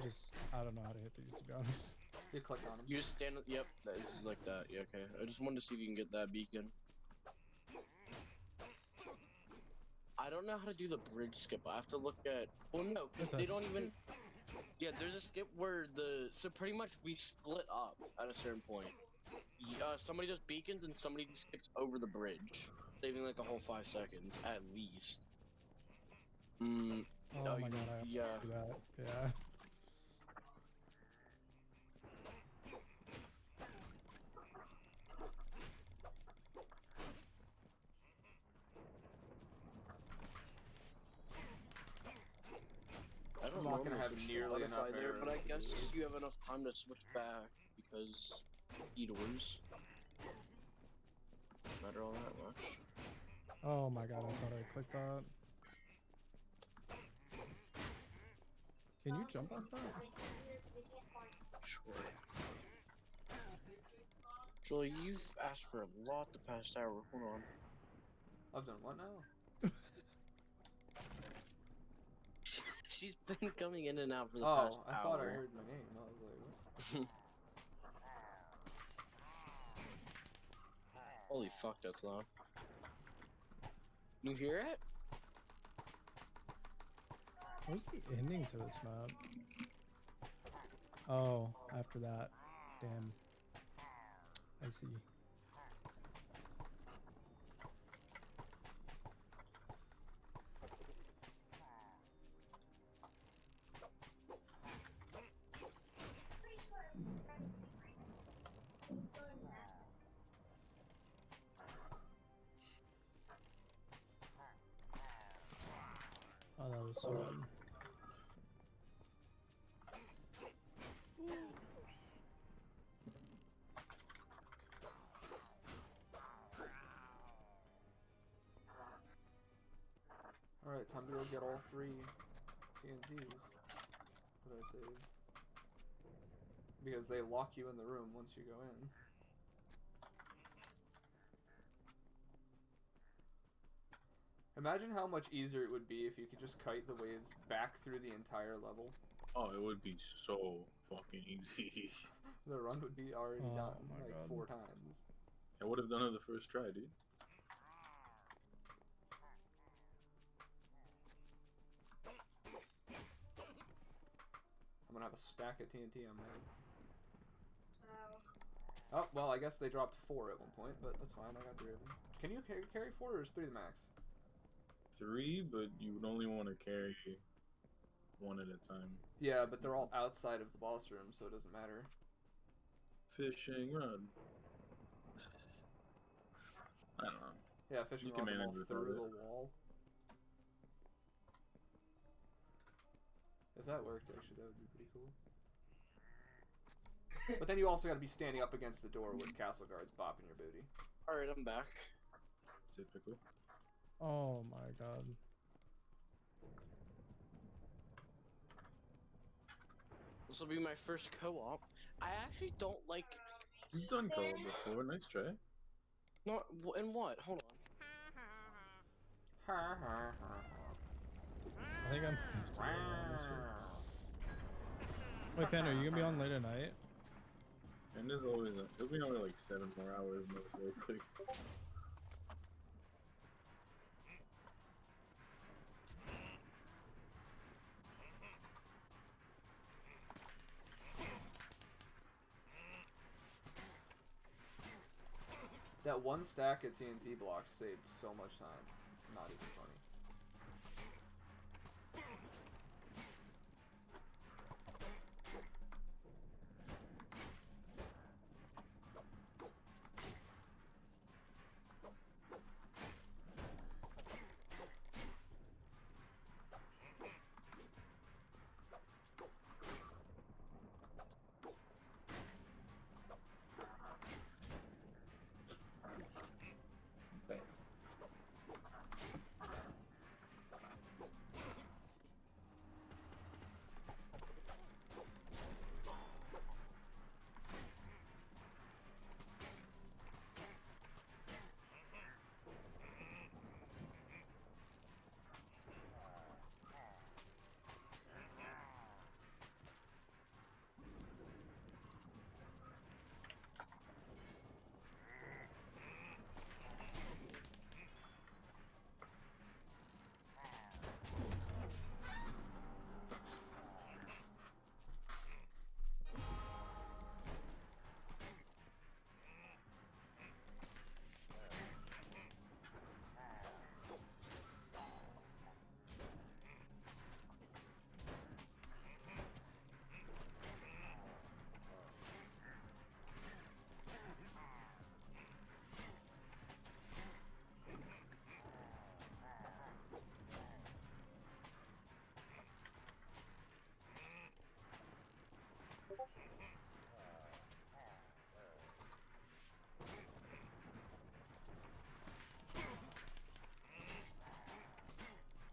don't know how to hit these, to be honest. You click on them. You just stand. Yep, this is like that. Yeah, okay. I just wanted to see if you can get that beacon. I don't know how to do the bridge skip. I have to look at. Oh no, because What's they that don't even. Yeah, there's a skip where the. So pretty much we split up at a certain point. Somebody does beacons and somebody skips over the bridge, saving like a whole 5 seconds at least. Oh No, my god, I yeah. do that. Yeah. I don't I'm not gonna normally have switch to nearly enough Spotify there, but I arrows to guess do. you have enough time to switch back because e-doors matter all that much. Oh my god, I thought I clicked that. Can you jump off that? Sure. Julie, you've asked for a lot the past hour. Hold on. I've done what now? She's been coming in and out for the Oh, past I hour. thought I heard my name. I was like, what? Holy fuck, that's loud. You hear it? What's the ending to this map? Oh, after that. Damn. I see. Oh, that was so loud. Alright, time to go get all 3 TNTs that I saved. Because they lock you in the room once you go in. Imagine how much easier it would be if you could just kite the waves back through the entire level. Oh, it would be so fucking easy. The run would be already Oh done, my like God. 4 times. I would have done it the first try, dude. I'm gonna have a stack of TNT on my head. So, Oh, well, I guess they dropped 4 at one point, but that's fine, I got 3 of them. Can you carry 4 or is 3 the max? 3, but you would only want to carry 1 at a time. Yeah, but they're all outside of the boss room, so it doesn't matter. Fishing rod. I don't know. Yeah, fishing You can rod them all manage without through it. the wall. If that worked, actually, that would be pretty cool. But then you also gotta be standing up against the door with castle guards bopping your booty. Alright, I'm back. Typical. Oh my God. This will be my first co-op. I actually don't like. You've done co-op before. Nice try. No, and what? Hold on. Ha ha ha. I think I'm gonna have to go, honestly. Wait, Pen, are you gonna be on late at night? And there's always it'll be only like 7 more hours most likely. That one stack of TNT blocks saved so much time. It's not even funny.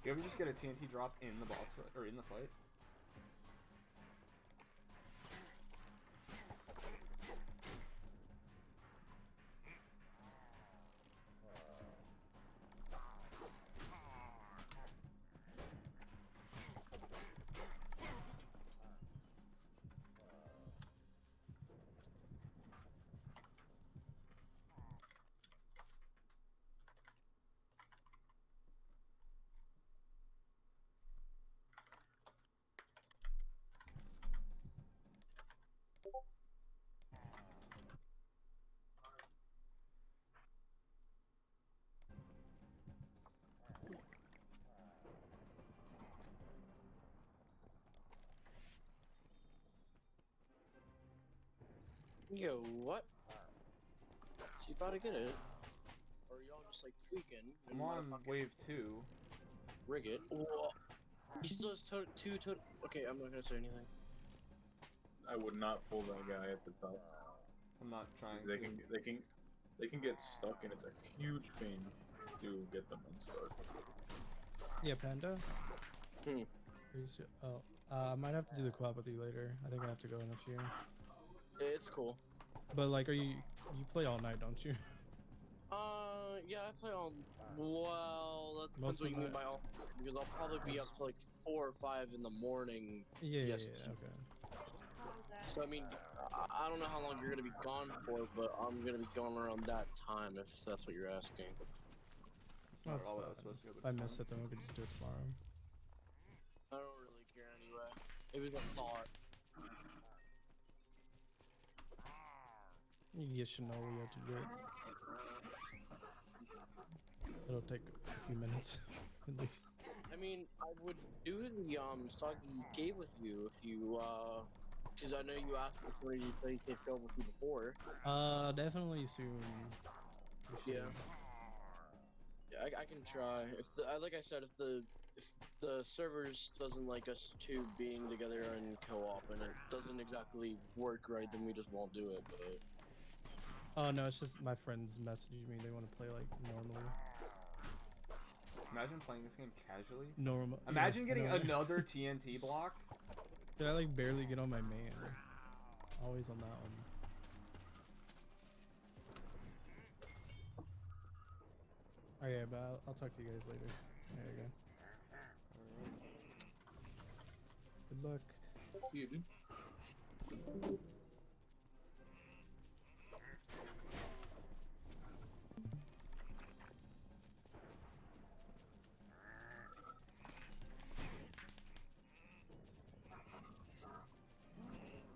You ever just get a TNT drop in the boss fight, or in the fight? Yo, what? So you about to get it? Or y'all just like tweaking? I'm on wave 2. Rig it. Whoa. He still has two total. Okay, I'm not gonna say anything. I would not pull that guy at the top. I'm not trying 'Cause to. they can get stuck, and it's a huge pain to get them unstuck. Yeah, Panda. Hmm. Oh, I might have to do the co-op with you later. I think I have to go in a few. It's cool. But like, you play all night, don't you? Yeah, I play on. Well, that depends Most what of you mean the- by all. Because I'll probably be up to like 4 or 5 in the morning. Yeah, Yes. okay. So I mean, I don't know how long you're gonna be gone for, but I'm gonna be gone around that time if that's what you're asking. It's not That's all fine. I was supposed to go, If but I it's miss fine. it, then we can just do it tomorrow. I don't really care anyway. It was a thought. You can get Shinobi up to get. It'll take a few minutes, at least. I mean, I would do the soggy cave with you if you because I know you asked me for you to play Cave Cove with you before. Definitely soon. We Yeah. should. Yeah, I can try. If the like I said, if the servers doesn't like us two being together in co-op and it doesn't exactly work right, then we just won't do it. But Oh no, it's just my friends messaging me. They want to play like normally. Imagine playing this game casually. Normal. Imagine yeah, getting no, another TNT block. Dude, I like barely get on my main. Always on that one. Okay, but I'll talk to you guys later. There you go. Good luck. See you, dude.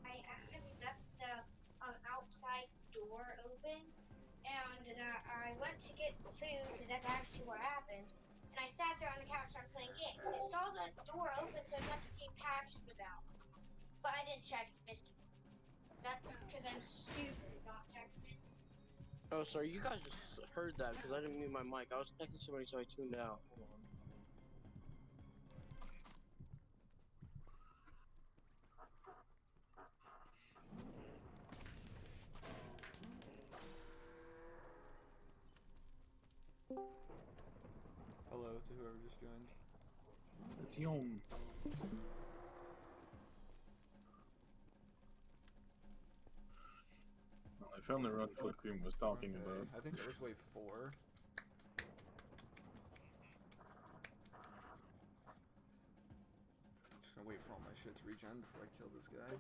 I accidentally left the outside door open, and I went to get the food because that's actually what happened. And I sat there on the couch started playing games. I saw the door open, so I got to see Patch was out, but I didn't check. Missed it. Is that because I'm stupid? Not check missed it. oh, sorry, you guys just heard that because I didn't mute my mic. I was texting somebody, so I tuned out. Hold on. Hello to whoever just joined. It's Yom. Well, I found the run Foot Cream was talking Okay, about. I think it was wave 4. Just gonna wait for all my shit to regen before I kill this guy.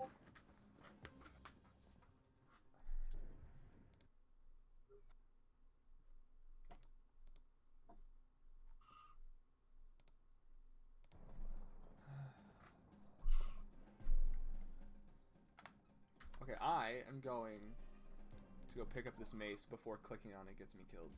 Okay, I am going to go pick up this mace before clicking on it gets me killed.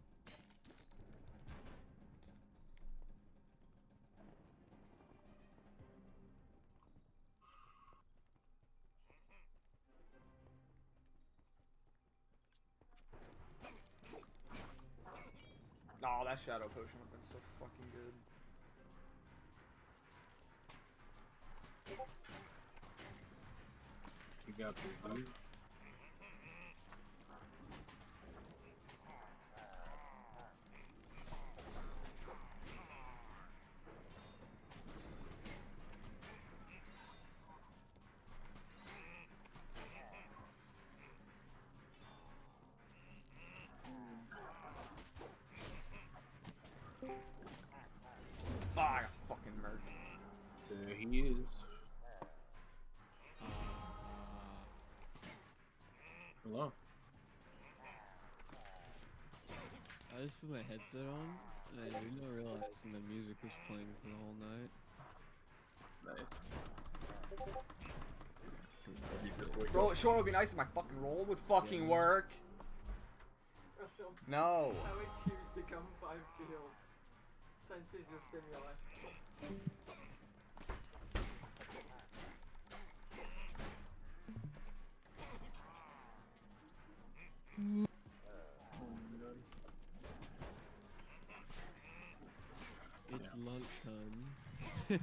Oh, that shadow potion would have been so fucking good. You got this, dude. Ah, I got fucking murked. There he is. Hello. I just put my headset on, and I didn't realize the music was playing for the whole night. Nice. You just wake Bro, up. sure would be nice if my fucking roll would fucking Yeah. work. Russell, No. I would choose to come 5 fields. Senses your stimuli. It's lunchtime.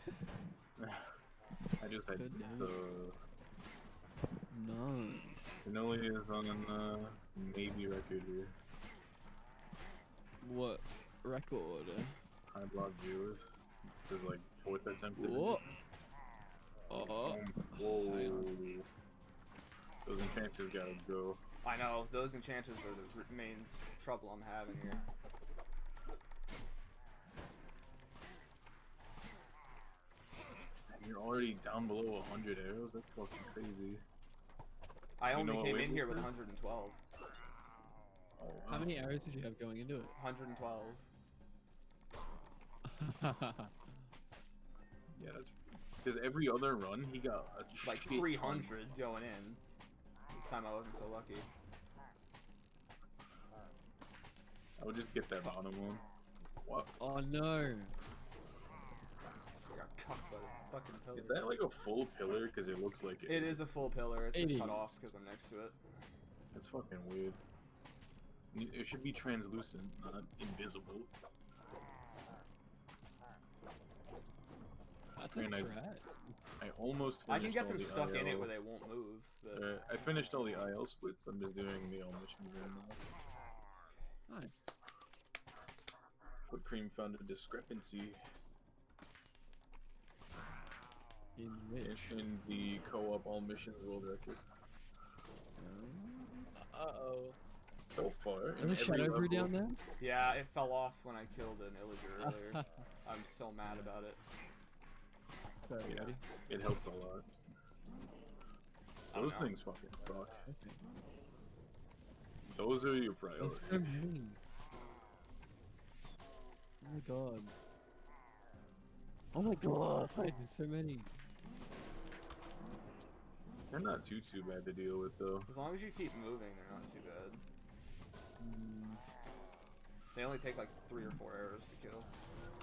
Good day. So, Nice. Sinoli is on maybe record here. What record? Highblock Gearless. It's his like 4th attempt at Whoa. it. Whoa. Hang on. Those enchanters gotta go. I know, those enchanters are the main trouble I'm having here. And you're already down below 100 arrows? That's fucking crazy. I You only know what came weight in here was with it? 112. Oh, wow. How many arrows did you have going into it? 112. Yeah, that's because every other run he got a Like shit ton. 300 going in. This time I wasn't so lucky. I would just get that bottom one. What? Oh no. I got cucked by the fucking pillar. Is that like a full pillar? Because it looks like it. It is a full pillar, it's It just cut is. off because I'm next to it. That's fucking weird. It should be translucent, not invisible. That's a Man, strat. I almost I finished can get all them the stuck in it IL. where they won't move, but I finished all the IL splits. I'm just doing the all missions right now. Nice. But Cream found a discrepancy In which? in the co-op all missions world record. Uh-oh. So far, in There's a every shadow brew level- down there? yeah, it fell off when I killed an illager earlier. I'm so mad about it. Sorry, Yeah. buddy. It helps a lot. I don't Those know. things fucking suck. Okay. Those are your There's priorities. so many. Oh my god. Oh my god, there's so many. They're not too bad to deal with though. As long as you keep moving, they're not too bad. They only take like 3 or 4 arrows to kill.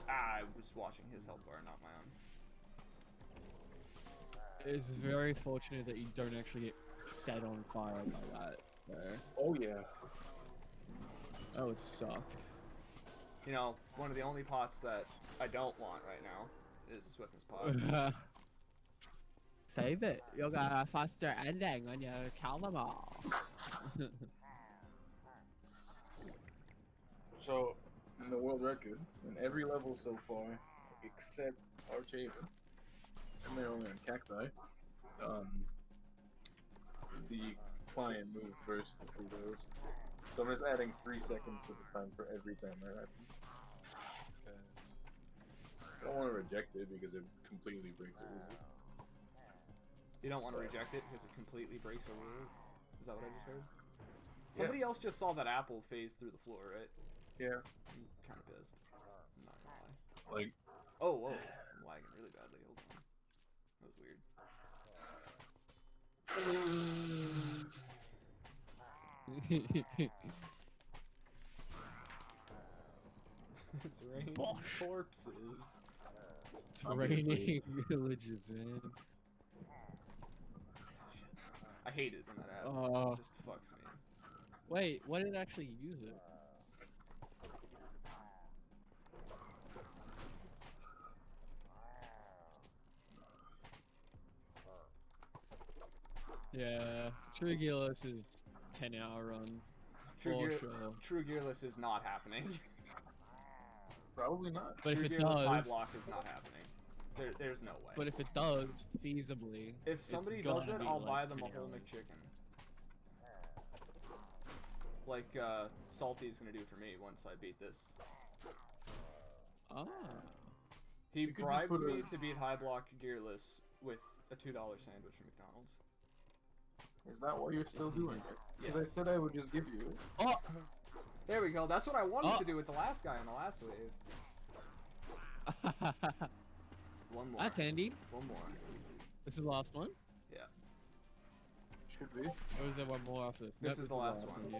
Ah, I was watching his health bar, not my own. It's very fortunate that you don't actually get set on fire by that. There. Oh yeah. That would suck. You know, one of the only pots that I don't want right now is a Swiftness pot. Save it. You'll get a faster ending when you kill them all. So, in the world record, in every level so far, except Archhaven, and they're only on cacti, the client moved first through those. So I'm just adding 3 seconds to the time for every time that happens. I don't want to reject it because it completely breaks a rule. You don't want to reject it because it completely breaks a rule. Is that what I just heard? Somebody else just saw that apple phase through the floor, right? Yeah. I'm kind of pissed. I'm not gonna lie. Like, Oh, whoa. I'm lagging really badly. Hold on. That was weird. It's raining Bosh. corpses. It's Obviously. raining villages, man. I hate it when that happens. Oh. It just fucks me. Wait, what did it actually use it? Yeah, True Gearless is 10-hour run. For sure. True Gearless is not happening. probably not. But True if it Gearless does, Highblock is not happening. There's no way. but if it does, feasibly, if it's somebody does gonna it, be I'll like buy them a 10 whole hours. McChicken. Like Salty's gonna do for me once I beat this. Ah. He You could just bribed put me a- to beat Highblock Gearless with a $2 sandwich from McDonald's. Is that why you're still doing it? Because Yeah. I said I would just give you it. Oh! There we go. That's what I wanted Oh. to do with the last guy on the last wave. One more. That's handy. One more. This is the last one? Should be. Or is there one more after this? This Nope, is the last one. Yeah.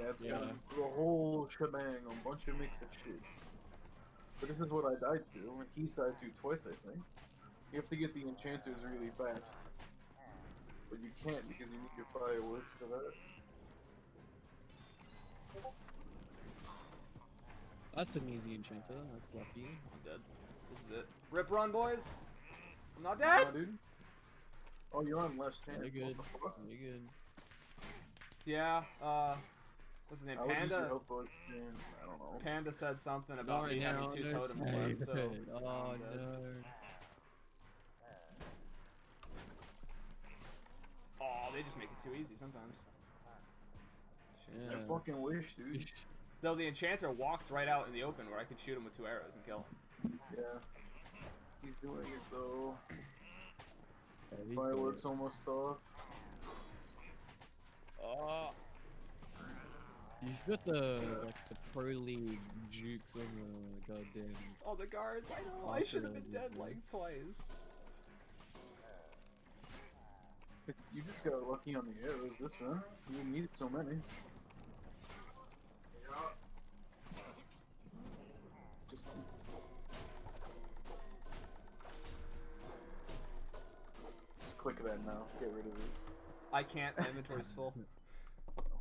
Yeah, it's Yeah. got the whole shebang, a bunch of mix of shit. But this is what I died to, and he's died to twice, I think. You have to get the enchanters really fast. But you can't because you need your fireworks for that. That's an easy enchanter. That's lucky. I'm dead. This is it. Rip run, boys. I'm not Nah, dead. dude. Oh, you're on less chance. Very good. What the fuck? Very good. Yeah, what's his name? I would use your Panda. health bar and I don't know. Panda said something about Not me now, having 2 no totems left, so. save. Oh I'm dead. no. Oh, they just make it too easy sometimes. I Yeah. fucking wish, dude. Though the enchanter walked right out in the open where I could shoot him with 2 arrows and kill him. Yeah. He's doing it though. Yeah, he's Fireworks good. almost off. Oh. You've got the pro league jukes on the goddamn. Oh, the guards! I know! I should have been dead like twice. You just got lucky on the arrows this run. You needed so many. Just click that now. Get rid of it. I can't, my inventory's full.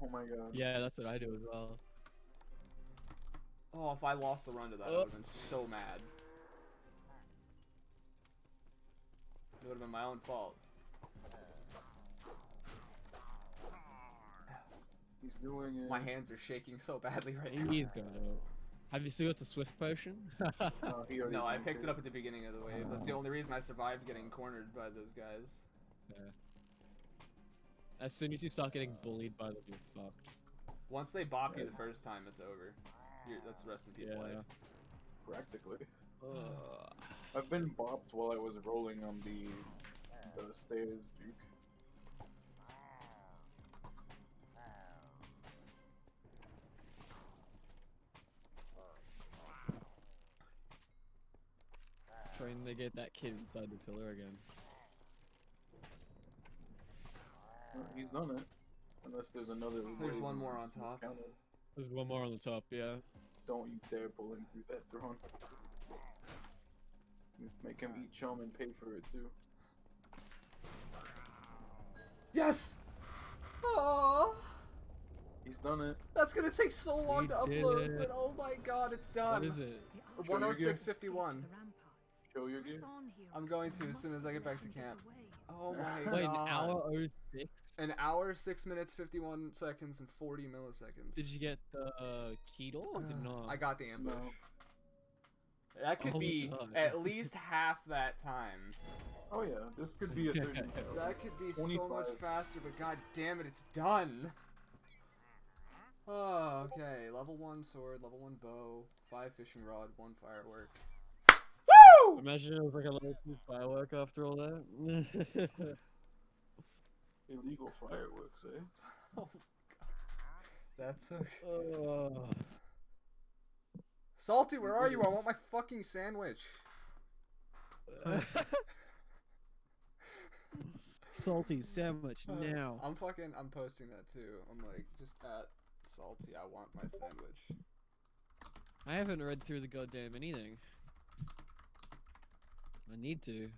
Oh my god. Yeah, that's what I do as well. Oh, if I lost the run to that, I would have been so mad. It would have been my own fault. He's doing it. My hands are shaking so badly right now. He's got it. Have you still got the Swift potion? No, he already No, I drank picked it up at the beginning of the wave. That's the only reason I survived getting cornered by those guys. Yeah. As soon as you start getting bullied by them, you're fucked. Once they bop you the first time, it's over. That's rest in peace Yeah. life. Practically. Ugh. I've been bopped while I was rolling on the stairs, Duke. Trying to get that kid inside the pillar again. He's done it. Unless there's another. There's wave one more of on top. discounted. There's one more on the top, yeah. Don't you dare pull him through that throne. Make him eat chum and pay for it too. Yes! Oh, He's done it. that's gonna take so long We to did upload, it. but oh my god, it's done. What is it? 106.51. Show your gear. I'm going to as soon as I get back to camp. Oh my Wait, an god. hour 06? An hour, 6 minutes, 51 seconds, and 40 milliseconds. Did you get the key door or did not? I got the ambush. No. That could Oh be god. at least half that time. Oh yeah, this could be a 30. That could be so 25. much faster, but god damn it, it's done! Oh, okay. Level 1 sword, level 1 bow, 5 fishing rod, 1 firework. Woo! Imagine it was like a level 2 firework after all that. Illegal fireworks, eh? Oh my god. That took. Salty, where are you? I want my fucking sandwich. Salty sandwich now. I'm posting that too. I'm like, just at Salty, I want my sandwich. I haven't read through the goddamn anything. I need to.